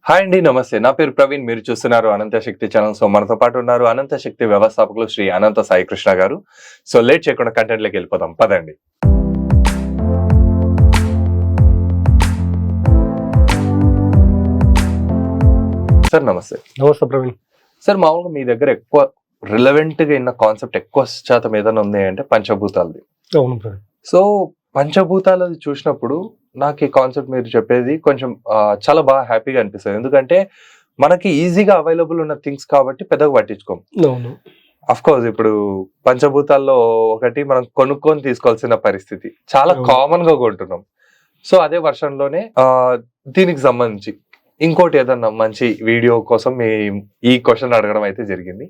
Hi అండి, నమస్తే. నా పేరు ప్రవీణ్. మీరు చూస్తున్నారు అనంత శక్తి ఛానల్. సో మనతో పాటు ఉన్నారు అనంత శక్తి వ్యవస్థాపకులు శ్రీ అనంత సాయి కృష్ణ గారు. సో లేట్ చేయకుండా కంటెంట్ లోకి వెళ్ళిపోదాం, పదండి. సార్ నమస్తే. నమస్తే ప్రవీణ్. సార్ మామూలుగా మీ దగ్గర ఎక్కువ రిలవెంట్ గా ఉన్న కాన్సెప్ట్ ఎక్కువ శాతం ఏదైనా ఉంది అంటే పంచభూతాలది. అవును ప్రవీణ్. సో పంచభూతాలది చూసినప్పుడు నాకు ఈ కాన్సెప్ట్ మీరు చెప్పేది కొంచెం చాలా బాగా హ్యాపీగా అనిపిస్తుంది. ఎందుకంటే మనకి ఈజీగా అవైలబుల్ ఉన్న థింగ్స్ కాబట్టి పెద్దగా పట్టించుకోం. అవును. అఫ్ కోర్స్ ఇప్పుడు పంచభూతాల్లో ఒకటి మనం కొనుక్కొని తీసుకోవాల్సిన పరిస్థితి చాలా కామన్ గా కొంటున్నాం. సో అదే వర్షంలోనే దీనికి సంబంధించి ఇంకోటి ఏదన్నా మంచి వీడియో కోసం ఈ క్వశ్చన్ అడగడం అయితే జరిగింది.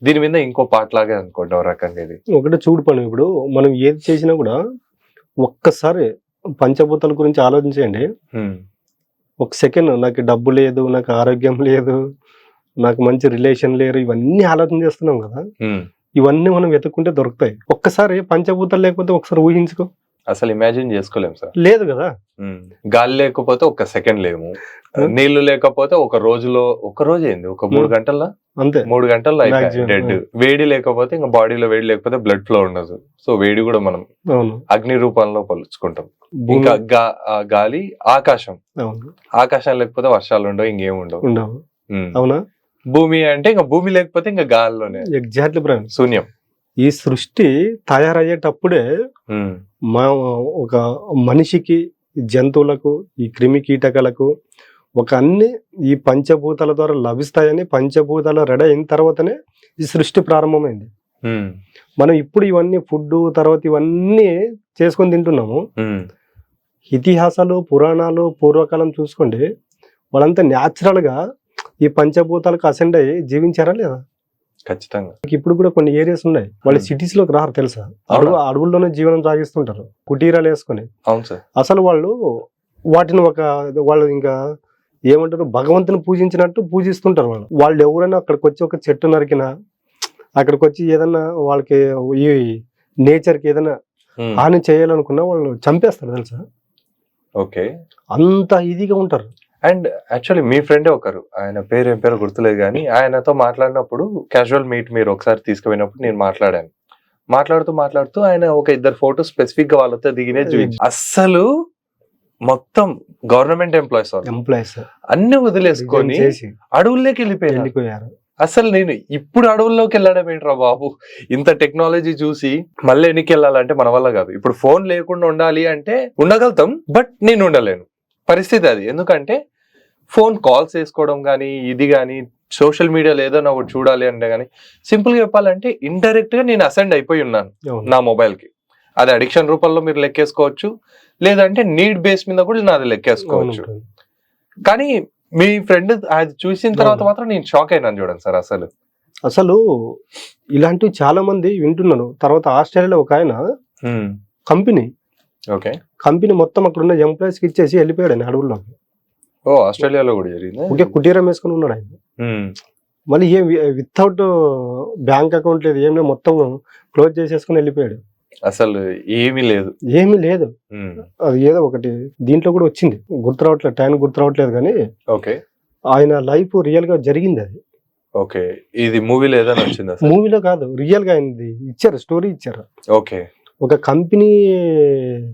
దీని మీద ఇంకో పార్ట్ లాగే అనుకోండి ఒక రకంగా. ఇది ఒకటే చూడు పని, ఇప్పుడు మనం ఏది చేసినా కూడా ఒక్కసారి పంచభూతాల గురించి ఆలోచించండి. ఒక సెకండ్ నాకు డబ్బు లేదు, నాకు ఆరోగ్యం లేదు, నాకు మంచి రిలేషన్ లేరు, ఇవన్నీ ఆలోచన చేస్తున్నాం కదా. ఇవన్నీ మనం వెతుక్కుంటే దొరుకుతాయి. ఒక్కసారి పంచభూతాలు లేకపోతే ఒకసారి ఊహించుకో, అసలు ఇమాజిన్ చేసుకోలేం సార్. లేదు కదా. గాలి లేకపోతే ఒక సెకండ్ లేము, నీళ్లు లేకపోతే ఒక రోజులో ఒక రోజు ఏంది ఒక 3 గంటల్లో అంతే, 3 గంటల్లో డెడ్. వేడి లేకపోతే ఇంకా బాడీలో వేడి లేకపోతే బ్లడ్ ఫ్లో ఉండదు. సో వేడి కూడా మనం అగ్ని రూపంలో పలుచుకుంటాం. ఇంకా గాలి, ఆకాశం, ఆకాశం లేకపోతే వర్షాలు ఉండవు, ఇంకేం ఉండవు. అవునా? భూమి అంటే ఇంకా భూమి లేకపోతే ఇంకా గాలిలోనే ఎగ్జాక్ట్లీ బ్రదర్, శూన్యం. ఈ సృష్టి తయారయ్యేటప్పుడే ఒక మనిషికి, జంతువులకు, ఈ క్రిమి కీటకాలకు ఒక అన్ని ఈ పంచభూతాల ద్వారా లభిస్తాయని, పంచభూతాలు రెడీ అయిన తర్వాతనే ఈ సృష్టి ప్రారంభమైంది. మనం ఇప్పుడు ఇవన్నీ ఫుడ్ తర్వాత ఇవన్నీ చేసుకొని తింటున్నాము. ఇతిహాసాలు, పురాణాలు, పూర్వకాలం చూసుకోండి, వాళ్ళంతా న్యాచురల్ గా ఈ పంచభూతాలకు అసెండ్ అయ్యి జీవించారా లేదా? ఖచ్చితంగా. ఇప్పుడు కూడా కొన్ని ఏరియాస్ ఉన్నాయి, వాళ్ళు సిటీస్ లోకి రారు తెలుసా, అడవుల్లోనే జీవనం సాగిస్తుంటారు కుటీరాలు వేసుకొని. అసలు వాళ్ళు వాటిని వాళ్ళు ఇంకా ఏమంటారు, భగవంతుని పూజించినట్టు పూజిస్తుంటారు. వాళ్ళు ఎవరైనా అక్కడికి వచ్చి ఒక చెట్టు నరికినా, అక్కడికి వచ్చి ఏదన్నా వాళ్ళకి ఈ నేచర్ కి ఏదైనా హాని చేయాలనుకున్నా వాళ్ళు చంపేస్తారు తెలుసా. ఓకే, అంత ఈజీగా ఉంటారు. అండ్ యాక్చువల్లీ మీ ఫ్రెండే ఒకరు, ఆయన పేరు ఏం పేరు గుర్తులేదు కానీ, ఆయనతో మాట్లాడినప్పుడు క్యాజువల్ మీట్ మీరు ఒకసారి తీసుకుపోయినప్పుడు నేను మాట్లాడుతూ ఆయన ఒక 2 ఫోటోస్ స్పెసిఫిక్ గా వాళ్ళతో దిగినే చూపించి, అస్సలు మొత్తం గవర్నమెంట్ ఎంప్లాయీస్ అన్ని వదిలేసుకొని అడవుల్లోకి వెళ్ళిపోయారు. అసలు నేను ఇప్పుడు అడవుల్లోకి వెళ్ళడం ఏంట్రా బాబు, ఇంత టెక్నాలజీ చూసి మళ్ళీ ఎన్నికి వెళ్ళాలంటే మన వల్ల కాదు. ఇప్పుడు ఫోన్ లేకుండా ఉండాలి అంటే ఉండగలుగుతాం, బట్ నేను ఉండలేను పరిస్థితి అది. ఎందుకంటే ఫోన్ కాల్స్ వేసుకోవడం కానీ, ఇది కానీ, సోషల్ మీడియాలో ఏదైనా ఒకటి చూడాలి అంటే కానీ, సింపుల్ గా చెప్పాలంటే ఇండైరెక్ట్ గా నేను అసెండ్ అయిపోయి ఉన్నాను నా మొబైల్ కి. అది అడిక్షన్ రూపంలో మీరు లెక్కేసుకోవచ్చు, లేదంటే నీడ్ బేస్ మీద కూడా నాది లెక్కేసుకోవచ్చు. కానీ మీ ఫ్రెండ్ అది చూసిన తర్వాత మాత్రం నేను షాక్ అయినాను చూడండి సార్. అసలు ఇలాంటివి చాలా మంది వింటున్నాను. తర్వాత ఆస్ట్రేలియాలో ఒక ఆయన కంపెనీ మొత్తం అక్కడ ఉన్న ఎంప్లాయీస్ కి ఇచ్చేసి వెళ్ళిపోయాడు ఆయన అడవుల్లో. ఆస్ట్రేలియాలో కూడా జరిగింది. ఒకే కుటీరం వేసుకుని ఉన్నాడు ఆయన. మళ్ళీ ఏం వితౌట్ బ్యాంక్ అకౌంట్ లేదు, ఏం లేదు, మొత్తం క్లోజ్ చేసేసుకుని వెళ్ళిపోయాడు. అసలు ఏమీ లేదు. అది ఏదో ఒకటి దీంట్లో కూడా వచ్చింది, టైం గుర్తు రావట్లేదు కానీ ఆయన లైఫ్ రియల్ గా జరిగింది అది. ఓకే, ఇది మూవీలో ఏదైనా వచ్చిందా? మూవీలో కాదు, రియల్ గా అయింది. ఇచ్చారు, స్టోరీ ఇచ్చారు. ఓకే, ఒక కంపెనీ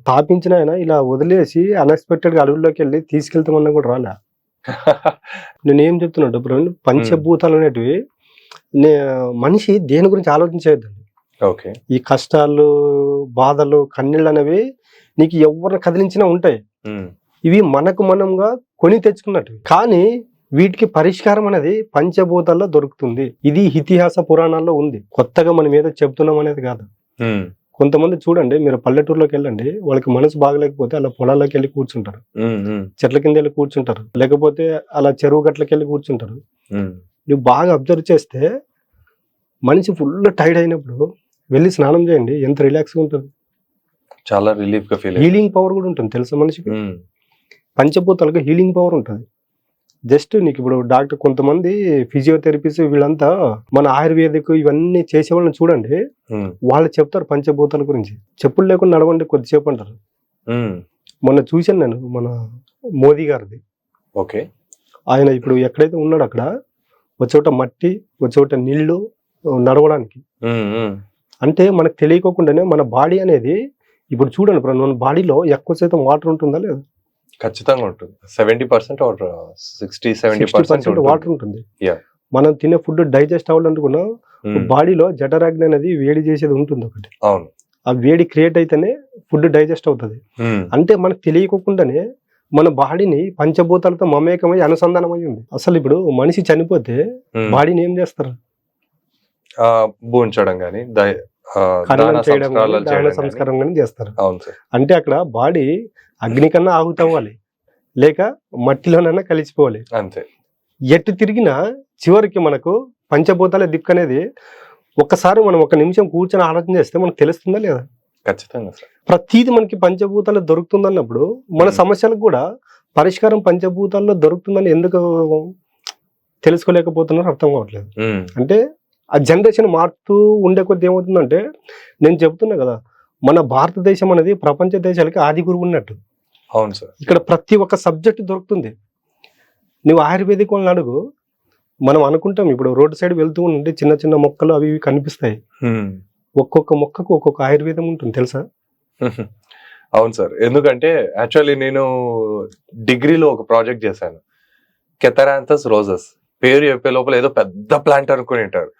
స్థాపించిన ఆయన ఇలా వదిలేసి అన్ఎక్స్పెక్టెడ్ గా అడవుల్లోకి వెళ్ళి తీసుకెళ్తామన్నా కూడా రాలే. నేను ఏం చెప్తున్నాడు బ్రదర్, పంచభూతాలు అనేటివి మనిషి దేని గురించి ఆలోచించేద్దండి. ఈ కష్టాలు, బాధలు, కన్నీళ్ళు అనేవి నీకు ఎవరిని కదిలించినా ఉంటాయి. ఇవి మనకు మనంగా కొని తెచ్చుకున్నట్టు, కానీ వీటికి పరిష్కారం అనేది పంచభూతాల్లో దొరుకుతుంది. ఇది ఇతిహాస పురాణాల్లో ఉంది, కొత్తగా మనం ఏదో చెప్తున్నాం అనేది కాదు. కొంతమంది చూడండి, మీరు పల్లెటూరులోకి వెళ్ళండి, వాళ్ళకి మనసు బాగలేకపోతే అలా పొలాల్లోకి వెళ్ళి కూర్చుంటారు, చెట్ల కింద వెళ్ళి కూర్చుంటారు, లేకపోతే అలా చెరువు గట్లకి వెళ్ళి కూర్చుంటారు. నువ్వు బాగా అబ్జర్వ్ చేస్తే మనిషి ఫుల్ టైర్డ్ అయినప్పుడు వెళ్ళి స్నానం చేయండి, ఎంత రిలాక్స్ గా ఉంటుంది, చాలా రిలీఫ్ గా ఫీల్. హీలింగ్ పవర్ కూడా ఉంటుంది తెలుసా మనిషికి. పంచభూతాలకు హీలింగ్ పవర్ ఉంటుంది. జస్ట్ నీకు ఇప్పుడు డాక్టర్, కొంతమంది ఫిజియోథెరపీస్, వీళ్ళంతా మన ఆయుర్వేదిక్ ఇవన్నీ చేసే వాళ్ళని చూడండి, వాళ్ళు చెప్తారు పంచభూతాల గురించి. చెప్పులు లేకుండా నడవండి కొద్దిసేపు అంటారు. మొన్న చూశాను నేను, మన మోదీ గారిది. ఆయన ఇప్పుడు ఎక్కడైతే ఉన్నాడో అక్కడ ఒక చోట మట్టి, ఒక చోట నీళ్లు నడవడానికి. అంటే మనకు తెలియకోకుండానే మన బాడీ అనేది ఇప్పుడు చూడండి ఇప్పుడు మన బాడీలో ఎక్కువ శాతం వాటర్ ఉంటుందా లేదా? ఖచ్చితంగా ఉంటుంది. 70% or 60-70% వాటర్ ఉంటుంది. Yeah. మనం తినే ఫుడ్ డైజెస్ట్ అవ్వాలనుకున్నా బాడీలో జఠరాగ్ని అనేది వేడి చేసేది ఉంటుంది ఒకటి. అవును. ఆ వేడి క్రియేట్ అయితేనే ఫుడ్ డైజెస్ట్ అవుతుంది. అంటే మనకు తెలియకోకుండానే మన బాడీని పంచభూతాలతో మమేకమై అనుసంధానమై ఉంది. అసలు ఇప్పుడు మనిషి చనిపోతే బాడీని ఏం చేస్తారు? భూంచడం కానీ సంస్కారం కానీ చేస్తారు. అవును సార్. అంటే అక్కడ బాడీ అగ్ని కన్నా ఆహుతవ్వాలి, లేక మట్టిలోనైనా కలిసిపోవాలి. అంతే. ఎటు తిరిగినా చివరికి మనకు పంచభూతాల దిక్కు అనేది ఒక్కసారి మనం ఒక నిమిషం కూర్చొని ఆలోచన చేస్తే మనకు తెలుస్తుందా లేదా? ఖచ్చితంగా సార్. ప్రతిది మనకి పంచభూతాలు దొరుకుతుందన్నప్పుడు మన సమస్యలకు కూడా పరిష్కారం పంచభూతాల్లో దొరుకుతుందని ఎందుకు తెలుసుకోలేకపోతున్నారు అర్థం కావట్లేదు. అంటే ఆ జనరేషన్ మారుతూ ఉండే కొద్ది ఏమవుతుందంటే, నేను చెప్తున్నా కదా, మన భారతదేశం అనేది ప్రపంచ దేశాలకి ఆది గురువు ఉన్నట్టు. అవును సార్. ఇక్కడ ప్రతి ఒక్క సబ్జెక్ట్ దొరుకుతుంది. నువ్వు ఆయుర్వేదిక్ వాళ్ళని అడుగు, మనం అనుకుంటాం ఇప్పుడు రోడ్డు సైడ్ వెళ్తూ ఉంటే చిన్న చిన్న మొక్కలు అవి కనిపిస్తాయి. ఒక్కొక్క మొక్కకు ఒక్కొక్క ఆయుర్వేదం ఉంటుంది తెలుసా? అవును సార్. ఎందుకంటే యాక్చువల్లీ నేను డిగ్రీలో ఒక ప్రాజెక్ట్ చేశాను. కెథరాంథస్ రోజెస్ పేరు చెప్పే లోపల ఏదో పెద్ద ప్లాంట్ అనుకుని ఉంటారు.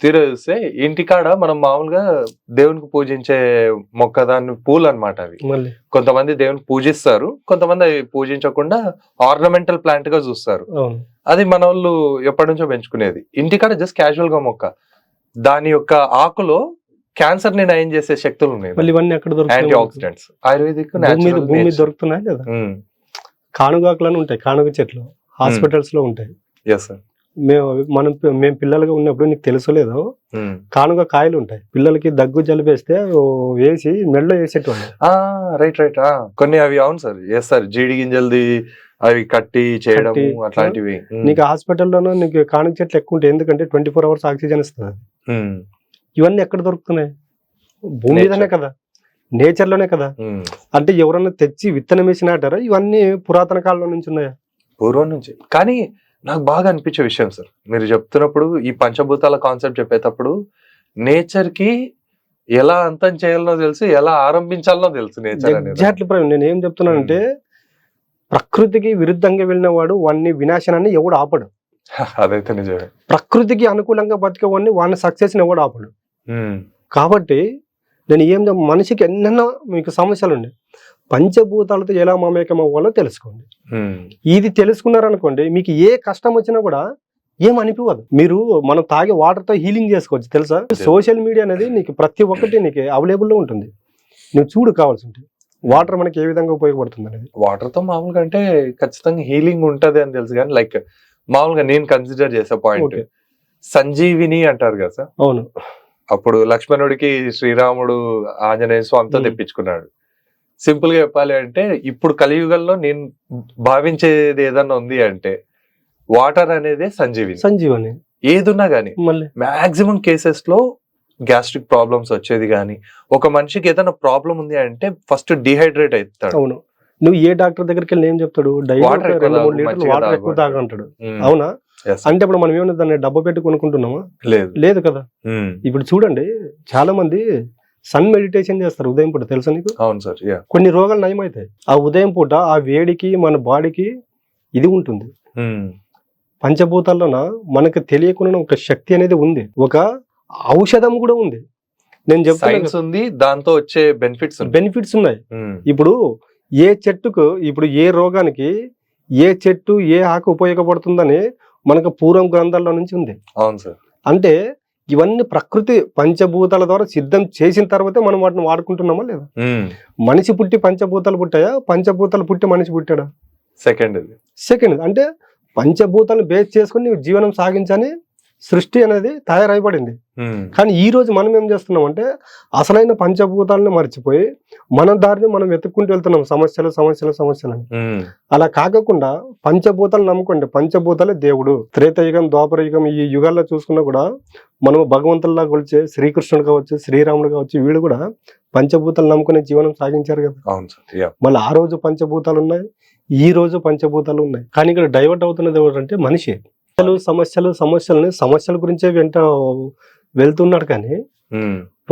తీరేస్తే ఇంటికాడ మనం మామూలుగా దేవునికి పూజించే మొక్క, దాన్ని పూలు అనమాట అవి. కొంతమంది దేవునికి పూజిస్తారు, కొంతమంది అవి పూజించకుండా ఆర్నమెంటల్ ప్లాంట్ గా చూస్తారు. అది మన వాళ్ళు ఎప్పటి నుంచో పెంచుకునేది. ఇంటికాడ జస్ట్ క్యాజువల్ గా మొక్క, దాని యొక్క ఆకులో క్యాన్సర్ ని నయం చేసే శక్తులు ఉన్నాయి. యాంటీ ఆక్సిడెంట్స్ ఆయుర్వేదిక్ భూమి దొరుకుతున్నాయి కదా. కానుగాకులను ఉంటాయి, కానుగ చెట్లు హాస్పిటల్స్ లో ఉంటాయి. మేము పిల్లలుగా ఉన్నప్పుడు నీకు తెలుసలేదో, కానుగ కాయలు ఉంటాయి, పిల్లలకి దగ్గు జలుబేస్తే వేసి మెడలో వేసేటోళ్ళు. Right right. కొన్ని అవి అవును సార్ చేస్తారు, జీడి గింజలది అవి కట్టి చేయడం అట్లాంటివి. నీకు హాస్పిటల్లోనూ నీకు కానుగ చెట్లు ఎక్కువ ఉంటాయి, ఎందుకంటే 24 hours ఆక్సిజన్ ఇస్తుంది. ఇవన్నీ ఎక్కడ దొరుకుతున్నాయి? భూమి మీదనే కదా, నేచర్ లోనే కదా. అంటే ఎవరన్నా తెచ్చి విత్తనం వేసి నాటారా? ఇవన్నీ పురాతన కాలంలో నుంచి ఉన్నాయా? పూర్వం నుంచి. కానీ నాకు బాగా అనిపించే విషయం సార్, మీరు చెప్తున్నప్పుడు ఈ పంచభూతాల కాన్సెప్ట్ చెప్పేటప్పుడు నేచర్ కి ఎలా అంతం చేయాలనో తెలుసు, ఎలా ఆరంభించాలనో తెలుసు నేచర్ అనేది. ఎగ్జాక్ట్లీ. నేను ఏం చెప్తున్నానంటే, ప్రకృతికి విరుద్ధంగా వెళ్ళిన వాడు వాడిని వినాశనాన్ని ఎవడు ఆపడు. అదైతే నిజమే. ప్రకృతికి అనుకూలంగా బతికేవాడిని వాడిని సక్సెస్ ని ఎవడు ఆపడు. కాబట్టి నేను ఏం మనిషికి ఎన్నెన్నో మీకు సమస్యలు ఉన్నాయి, పంచభూతాలతో ఎలా మమేకం అవ్వాలో తెలుసుకోండి. ఇది తెలుసుకున్నారనుకోండి, మీకు ఏ కష్టం వచ్చినా కూడా ఏం అనిపించదు. మీరు మనం తాగే వాటర్ తో హీలింగ్ చేసుకోవచ్చు తెలుసా? సోషల్ మీడియా అనేది నీకు ప్రతి ఒక్కటి నీకు అవైలబుల్ లో ఉంటుంది. నువ్వు చూడు కావాల్సి ఉంటుంది వాటర్ మనకి ఏ విధంగా ఉపయోగపడుతుంది అనేది. వాటర్ తో మామూలుగా అంటే ఖచ్చితంగా హీలింగ్ ఉంటది అని తెలుసు, కానీ లైక్ మామూలుగా నేను కన్సిడర్ చేసే పాయింట్ సంజీవిని అంటారు కదా సార్. అవును. అప్పుడు లక్ష్మణుడికి శ్రీరాముడు ఆంజనేయ స్వామితో తెప్పించుకున్నాడు. సింపుల్ గా చెప్పాలి అంటే, ఇప్పుడు కలియుగంలో నేను భావించేది ఏదన్నా ఉంది అంటే వాటర్ అనేది సంజీవని. ఏదున్నా గానీ మాక్సిమం కేసెస్ లో గ్యాస్ట్రిక్ ప్రాబ్లమ్స్ వచ్చేది కానీ, ఒక మనిషికి ఏదైనా ప్రాబ్లం ఉంది అంటే ఫస్ట్ డిహైడ్రేట్ అవుతాడు. అవును. నువ్వు ఏ డాక్టర్ దగ్గరికి వెళ్ళి ఏం చెప్తాడు? వాటర్ 2-3 లీటర్లు వాటర్ ఎక్కువ తాగంటాడు. అవునా? అంటే ఇప్పుడు మనం ఏమన్నా దాన్ని డబ్బా పెట్టి కొనుక్కుంటున్నామా? లేదు కదా. ఇప్పుడు చూడండి, చాలా మంది సన్ మెడిటేషన్ చేస్తారు ఉదయం పూట, తెలుసా నీకు? అవును సార్. కొన్ని రోగాలు నయమవుతాయి ఆ ఉదయం పూట. ఆ వేడికి మన బాడీకి ఇది ఉంటుంది. పంచభూతాల్లోన మనకు తెలియకుండా ఒక శక్తి అనేది ఉంది, ఒక ఔషధం కూడా ఉంది. నేను చెప్తాను, దాంతో వచ్చే బెనిఫిట్స్ ఉన్నాయి. ఇప్పుడు ఏ చెట్టుకు, ఇప్పుడు ఏ రోగానికి ఏ చెట్టు ఏ ఆకు ఉపయోగపడుతుందని మనకు పూర్వం గ్రంథాల్లో నుంచి ఉంది. అవును సార్. అంటే ఇవన్నీ ప్రకృతి పంచభూతాల ద్వారా సిద్ధం చేసిన తర్వాతే మనం వాటిని వాడుకుంటున్నామా లేదా? మనిషి పుట్టి పంచభూతాలు పుట్టాయా, పంచభూతాలు పుట్టి మనిషి పుట్టాడా? సెకండ్. అంటే పంచభూతాలను బేస్ చేసుకుని నీవు జీవనం సాగించని సృష్టి అనేది తయారైపడింది. కానీ ఈ రోజు మనం ఏం చేస్తున్నామంటే అసలైన పంచభూతాలను మర్చిపోయి మన దారిని మనం వెతుక్కుంటూ వెళ్తున్నాం, సమస్యలని. అలా కాకుండా పంచభూతాలు నమ్ముకోండి. పంచభూతాలే దేవుడు. త్రేతయుగం, ద్వాపర యుగం, ఈ యుగాల్లో చూసుకున్నా కూడా మనం భగవంతుల్లా కొలిచే శ్రీకృష్ణుడు కావచ్చు, శ్రీరాముడు కావచ్చు, వీళ్ళు కూడా పంచభూతాలు నమ్ముకునే జీవనం సాగించారు కదా. మళ్ళీ ఆ రోజు పంచభూతాలు ఉన్నాయి, ఈ రోజు పంచభూతాలు ఉన్నాయి. కానీ ఇక్కడ డైవర్ట్ అవుతున్నది ఎవరంటే మనిషి. సమస్యల గురించే వెళ్తున్నాడు. కానీ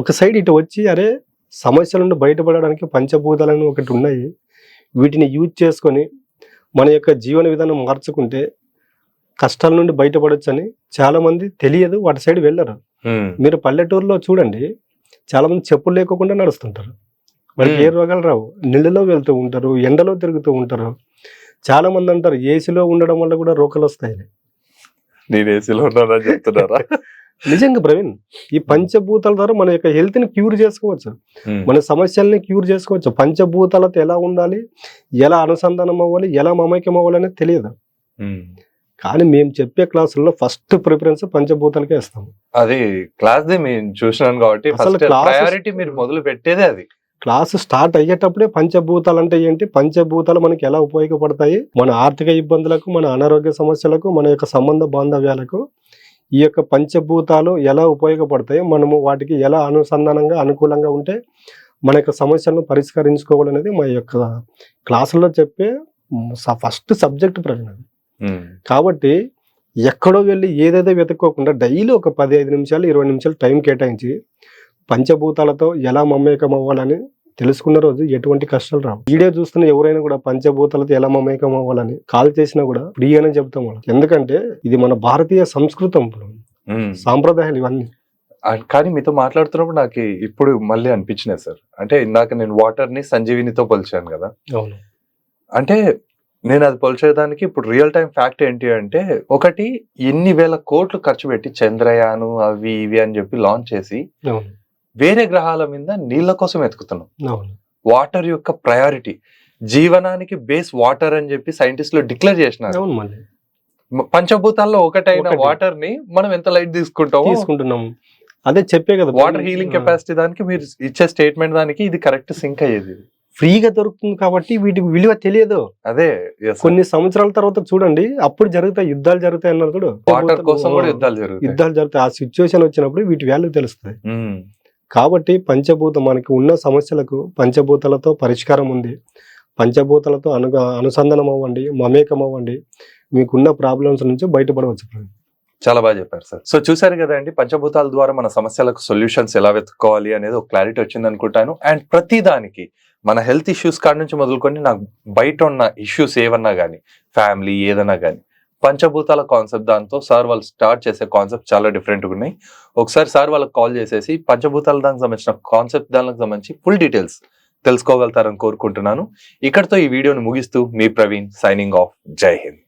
ఒక సైడ్ ఇటు వచ్చి అరే సమస్యల నుండి బయటపడడానికి పంచభూతాలను ఒకటి ఉన్నాయి, వీటిని యూజ్ చేసుకొని మన యొక్క జీవన విధానం మార్చుకుంటే కష్టాల నుండి బయటపడొచ్చు అని చాలా మంది తెలియదు, వాటి సైడ్ వెళ్ళరు. మీరు పల్లెటూరులో చూడండి, చాలా మంది చెప్పులు లేకుండా నడుస్తుంటారు, వాళ్ళకి ఏ రోగాలు రావు. నీళ్ళలో వెళ్తూ ఉంటారు, ఎండలో తిరుగుతూ ఉంటారు. చాలా మంది అంటారు ఏసీలో ఉండడం వల్ల కూడా రోగాలు వస్తాయని. నేను ఏసీలో ఉన్నానని చెప్తున్నారా? నిజంగా ప్రవీణ్, ఈ పంచభూతాల ద్వారా మన యొక్క హెల్త్ ని క్యూర్ చేసుకోవచ్చు, మన సమస్యల్ని క్యూర్ చేసుకోవచ్చు. పంచభూతాలతో ఎలా ఉండాలి, ఎలా అనుసంధానం అవ్వాలి, ఎలా మమైక్యం అవ్వాలి అనేది తెలియదు. కానీ మేము చెప్పే క్లాసుల్లో ఫస్ట్ ప్రిఫరెన్స్ పంచభూతాలకే ఇస్తాం. అది క్లాస్ మేము చూసినాను కాబట్టి ప్రయారిటీ మీరు మొదలు పెట్టేదే అది. క్లాస్ స్టార్ట్ అయ్యేటప్పుడే పంచభూతాలు అంటే ఏంటి, పంచభూతాలు మనకి ఎలా ఉపయోగపడతాయి, మన ఆర్థిక ఇబ్బందులకు, మన అనారోగ్య సమస్యలకు, మన యొక్క సంబంధ బాంధవ్యాలకు ఈ యొక్క పంచభూతాలు ఎలా ఉపయోగపడతాయి, మనము వాటికి ఎలా అనుసంధానంగా అనుకూలంగా ఉంటే మన యొక్క సమస్యలను పరిష్కరించుకోవాలనేది మా యొక్క క్లాసుల్లో చెప్పే ఫస్ట్ సబ్జెక్ట్ ప్రశ్న. కాబట్టి ఎక్కడో వెళ్ళి ఏదేదో వెతుక్కోకుండా డైలీ ఒక 15 నిమిషాలు 20 నిమిషాలు టైం కేటాయించి పంచభూతాలతో ఎలా మమేకం అవ్వాలని తెలుసుకున్న రోజు ఎటువంటి కష్టాలు రావు. వీడియో చూస్తున్న ఎవరైనా కూడా పంచభూతాలతో ఎలా మమేకం అవ్వాలని కాల్ చేసినా కూడా ఫ్రీగానే చెప్తాం వాళ్ళకి. ఎందుకంటే ఇది మన భారతీయ సంస్కృతం, సాంప్రదాయాలు ఇవన్నీ. కానీ మీతో మాట్లాడుతున్నప్పుడు నాకు ఇప్పుడు మళ్ళీ అనిపించినాయి సార్. అంటే ఇందాక నేను వాటర్ ని సంజీవినితో పోల్చాను కదా. అవును. అంటే నేను అది పోల్చేదానికి ఇప్పుడు రియల్ టైం ఫ్యాక్ట్ ఏంటి అంటే, ఒకటి ఎన్ని వేల కోట్లు ఖర్చు పెట్టి చంద్రయాను అవి ఇవి అని చెప్పి లాంచ్ చేసి వేరే గ్రహాల మీద నీళ్ల కోసం ఎతుకుతున్నాం. వాటర్ యొక్క ప్రయారిటీ, జీవనానికి బేస్ వాటర్ అని చెప్పి సైంటిస్టులు డిక్లేర్ చేసినారు. పంచభూతాల్లో ఒకటైన వాటర్ ని మనం ఎంత లైట్ తీసుకుంటున్నాం. అదే చెప్పే కదా, వాటర్ హీలింగ్ కెపాసిటీ దానికి మీరు ఇచ్చే స్టేట్మెంట్ దానికి ఇది కరెక్ట్ సింక్ అయ్యేది. ఫ్రీగా దొరుకుతుంది కాబట్టి వీటికి విలువ తెలియదు. అదే కొన్ని సంవత్సరాల తర్వాత చూడండి, అప్పుడు జరుగుతాయి యుద్ధాలు జరుగుతాయి అన్నారు చూడు, వాటర్ కోసం కూడా యుద్ధాలు జరుగుతాయి. ఆ సిచ్యువేషన్ వచ్చినప్పుడు వీటి వాల్యూ తెలుస్తుంది. కాబట్టి పంచభూతం మనకి ఉన్న సమస్యలకు పంచభూతాలతో పరిష్కారం ఉంది. పంచభూతాలతో అనుసంధానం అవ్వండి, మమేకం అవ్వండి, మీకున్న ప్రాబ్లమ్స్ నుంచి బయటపడవచ్చు. చాలా బాగా చెప్పారు సార్. సో చూసారు కదా అండి, పంచభూతాల ద్వారా మన సమస్యలకు సొల్యూషన్స్ ఎలా వెతుక్కోవాలి అనేది ఒక క్లారిటీ వచ్చింది అనుకుంటాను. అండ్ ప్రతి దానికి మన హెల్త్ ఇష్యూస్ కాడ నుంచి మొదలుకొని నాకు బయట ఉన్న ఇష్యూస్ ఏమన్నా కానీ, ఫ్యామిలీ ఏదైనా కానీ, పంచభూతాల కాన్సెప్ట్ దాంతో సార్ వాళ్ళు స్టార్ట్ చేసే కాన్సెప్ట్ చాలా డిఫరెంట్గా ఉన్నాయి. ఒకసారి సార్ వాళ్ళకి కాల్ చేసేసి పంచభూతాల దానికి సంబంధించిన కాన్సెప్ట్ దానికి సంబంధించి ఫుల్ డీటెయిల్స్ తెలుసుకోగలుగుతారని కోరుకుంటున్నాను. ఇక్కడితో ఈ వీడియోని ముగిస్తూ మీ ప్రవీణ్ సైనింగ్ ఆఫ్. జై హింద్.